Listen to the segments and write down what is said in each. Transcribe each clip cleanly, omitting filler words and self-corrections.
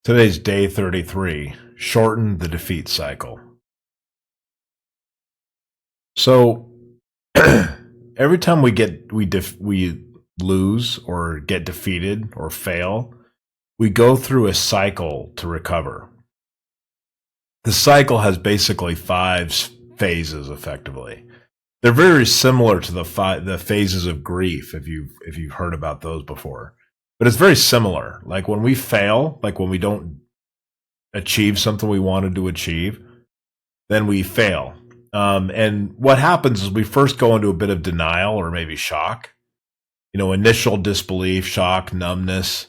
Today's day 33, shorten the defeat cycle. So every time we lose or get defeated or fail, we go through a cycle to recover. The cycle has basically five phases effectively. They're very similar to the phases of grief if you've heard about those before. But it's very similar. Like when we fail, like when we don't achieve something we wanted to achieve, then we fail. And what happens is we first go into a bit of denial or maybe shock. Initial disbelief, shock, numbness.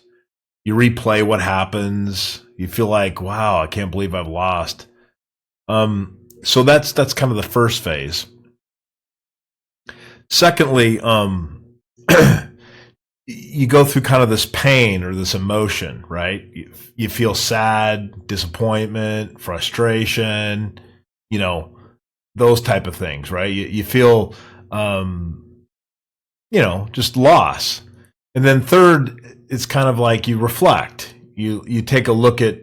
You replay what happens. You feel like, wow, I can't believe I've lost. So that's kind of the first phase. Secondly, you go through kind of this pain or this emotion, right? You feel sad, disappointment, frustration, those type of things, right? You feel, just loss. And then third, it's kind of like you reflect. You take a look at,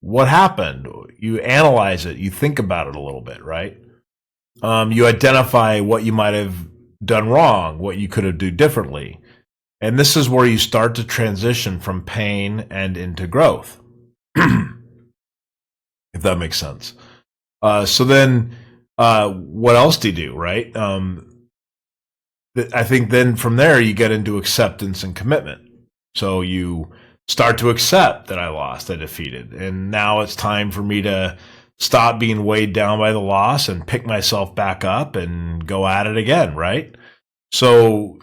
what happened. You analyze it. You think about it a little bit, right? You identify what you might have done wrong, what you could have done differently. And this is where you start to transition from pain and into growth, if that makes sense. So then what else do you do, right? I think then from there you get into acceptance and commitment. So you start to accept that I lost, I defeated. And now it's time for me to stop being weighed down by the loss and pick myself back up and go at it again, right? So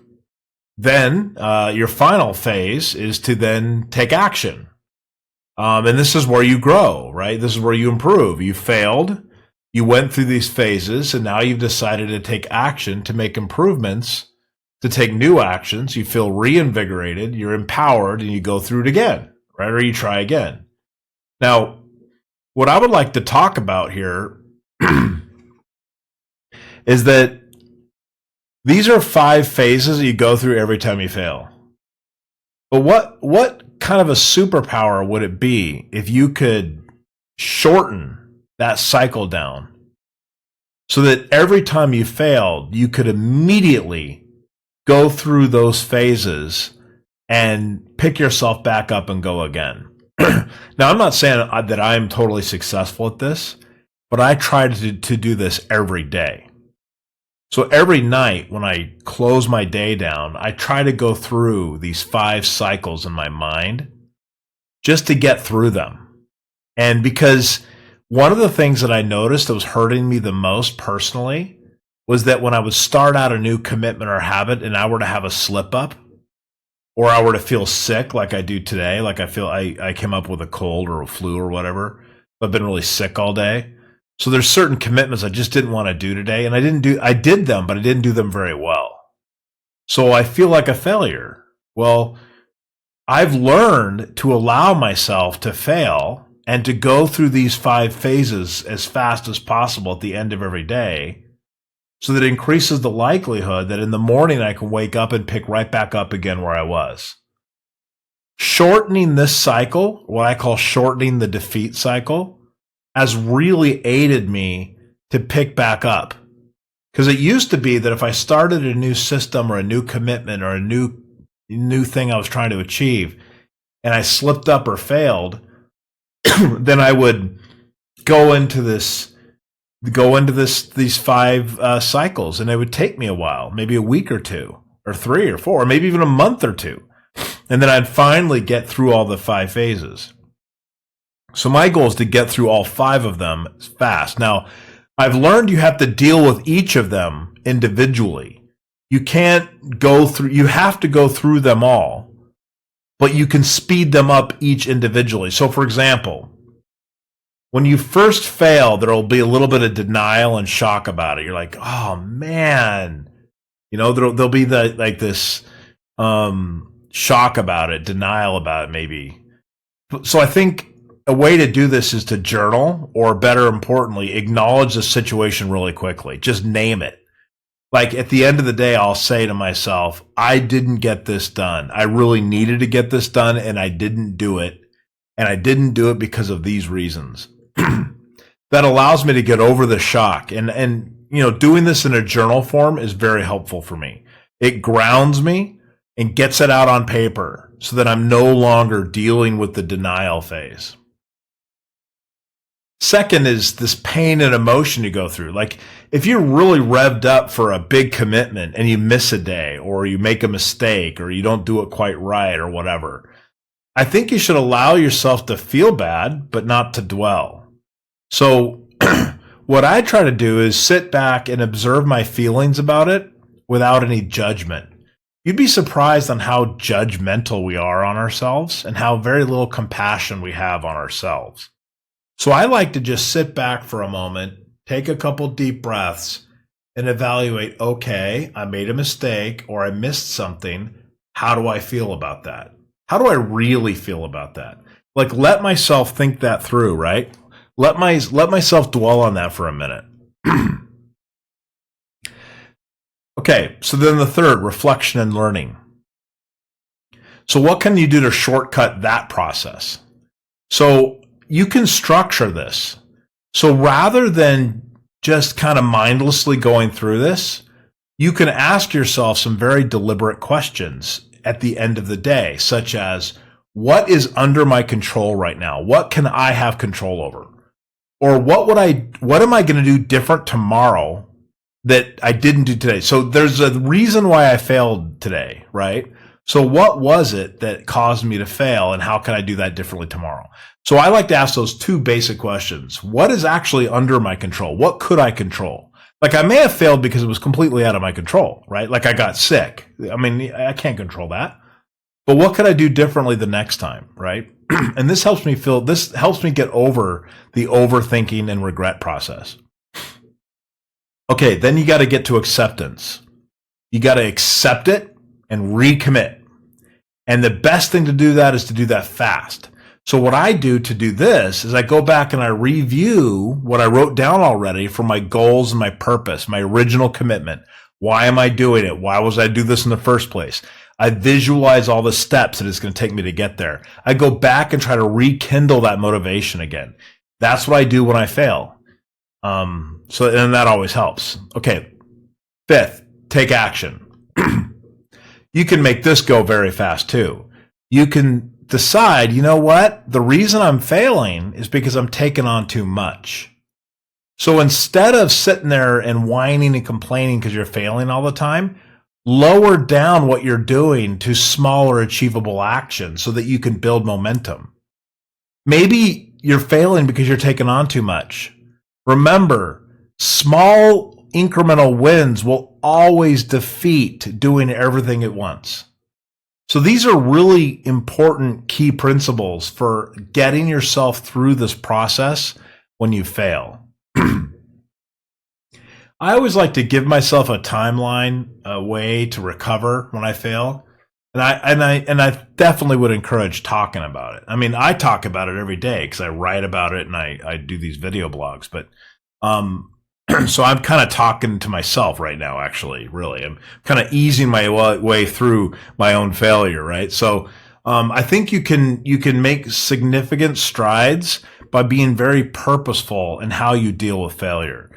then your final phase is to then take action. And this is where you grow, right? This is where you improve. You failed. You went through these phases, and now you've decided to take action to make improvements, to take new actions. You feel reinvigorated. You're empowered, and you go through it again, right? Or you try again. Now, what I would like to talk about here is that these are 5 phases that you go through every time you fail. But what kind of a superpower would it be if you could shorten that cycle down so that every time you failed, you could immediately go through those phases and pick yourself back up and go again? Now, I'm not saying that I'm totally successful at this, but I try to do this every day. So every night when I close my day down, I try to go through these 5 cycles in my mind just to get through them. And because one of the things that I noticed that was hurting me the most personally was that when I would start out a new commitment or habit and I were to have a slip up, or I were to feel sick like I do today, like I feel I came up with a cold or a flu or whatever, I've been really sick all day. So there's certain commitments I just didn't want to do today, and I did them, but I didn't do them very well. So I feel like a failure. Well, I've learned to allow myself to fail and to go through these 5 phases as fast as possible at the end of every day, so that it increases the likelihood that in the morning I can wake up and pick right back up again where I was. Shortening this cycle, what I call shortening the defeat cycle, has really aided me to pick back up. Because it used to be that if I started a new system or a new commitment or a new thing I was trying to achieve and I slipped up or failed, then I would go into these 5 cycles, and it would take me a while, maybe a week or 2 or 3 or 4, or maybe even a month or 2. And then I'd finally get through all the 5 phases. So my goal is to get through all 5 of them fast. Now, I've learned you have to deal with each of them individually. You have to go through them all, but you can speed them up each individually. So for example, when you first fail, there'll be a little bit of denial and shock about it. You're like, oh man, there'll be this shock about it, denial about it maybe. So I think a way to do this is to journal, or better importantly, acknowledge the situation really quickly. Just name it. Like at the end of the day, I'll say to myself, I didn't get this done. I really needed to get this done and I didn't do it. and I didn't do it because of these reasons. That allows me to get over the shock. And doing this in a journal form is very helpful for me. It grounds me and gets it out on paper so that I'm no longer dealing with the denial phase. Second is this pain and emotion you go through. Like if you're really revved up for a big commitment and you miss a day or you make a mistake or you don't do it quite right or whatever, I think you should allow yourself to feel bad, but not to dwell. So what I try to do is sit back and observe my feelings about it without any judgment. You'd be surprised on how judgmental we are on ourselves and how very little compassion we have on ourselves. So I like to just sit back for a moment, take a couple deep breaths, and evaluate, okay, I made a mistake or I missed something. How do I feel about that? How do I really feel about that? Like let myself think that through, right? Let myself dwell on that for a minute. Okay, so then the third, reflection and learning. So what can you do to shortcut that process? So you can structure this. So rather than just kind of mindlessly going through this, you can ask yourself some very deliberate questions at the end of the day, such as, what is under my control right now? What can I have control over? Or what am I going to do different tomorrow that I didn't do today? So there's a reason why I failed today, right? So what was it that caused me to fail, and how can I do that differently tomorrow? So I like to ask those two basic questions. What is actually under my control? What could I control? Like I may have failed because it was completely out of my control, right? Like I got sick. I mean, I can't control that. But what could I do differently the next time, right? And this helps me get over the overthinking and regret process. Okay, then you got to get to acceptance. You got to accept it and recommit. And the best thing to do that is to do that fast. So what I do to do this is I go back and I review what I wrote down already for my goals and my purpose, my original commitment. Why am I doing it? Why was I do this in the first place? I visualize all the steps that it's going to take me to get there. I go back and try to rekindle that motivation again. That's what I do when I fail. And that always helps. Okay. Fifth, take action. You can make this go very fast too. You can decide, you know what? The reason I'm failing is because I'm taking on too much. So instead of sitting there and whining and complaining because you're failing all the time, lower down what you're doing to smaller achievable actions so that you can build momentum. Maybe you're failing because you're taking on too much. Remember, small incremental wins will always defeat doing everything at once. So these are really important key principles for getting yourself through this process when you fail. I always like to give myself a timeline, a way to recover when I fail. And I definitely would encourage talking about it. I mean, I talk about it every day because I write about it and I do these video blogs, but so I'm kind of talking to myself right now, actually, really. I'm kind of easing my way through my own failure, right? So I think you can make significant strides by being very purposeful in how you deal with failure.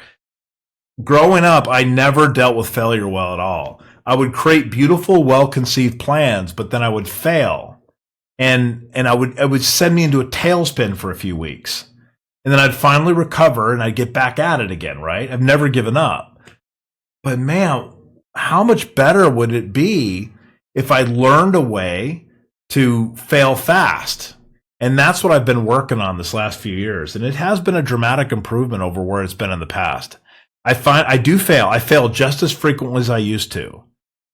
Growing up, I never dealt with failure well at all. I would create beautiful, well-conceived plans, but then I would fail. And it would send me into a tailspin for a few weeks. And then I'd finally recover and I'd get back at it again, right? I've never given up. But man, how much better would it be if I learned a way to fail fast? And that's what I've been working on this last few years. And it has been a dramatic improvement over where it's been in the past. I find I do fail. I fail just as frequently as I used to.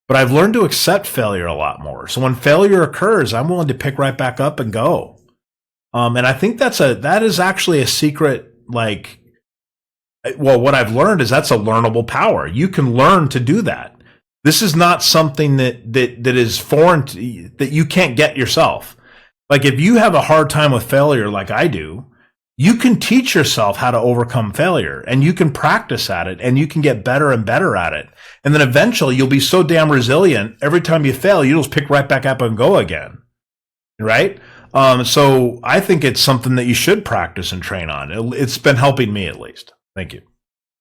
But I've learned to accept failure a lot more. So when failure occurs, I'm willing to pick right back up and go. And I think that is actually a secret, what I've learned is that's a learnable power. You can learn to do that. This is not something that is foreign to, that you can't get yourself. Like if you have a hard time with failure like I do, you can teach yourself how to overcome failure and you can practice at it and you can get better and better at it. And then eventually you'll be so damn resilient. Every time you fail, you'll just pick right back up and go again. Right? So I think it's something that you should practice and train on. It's been helping me at least. Thank you.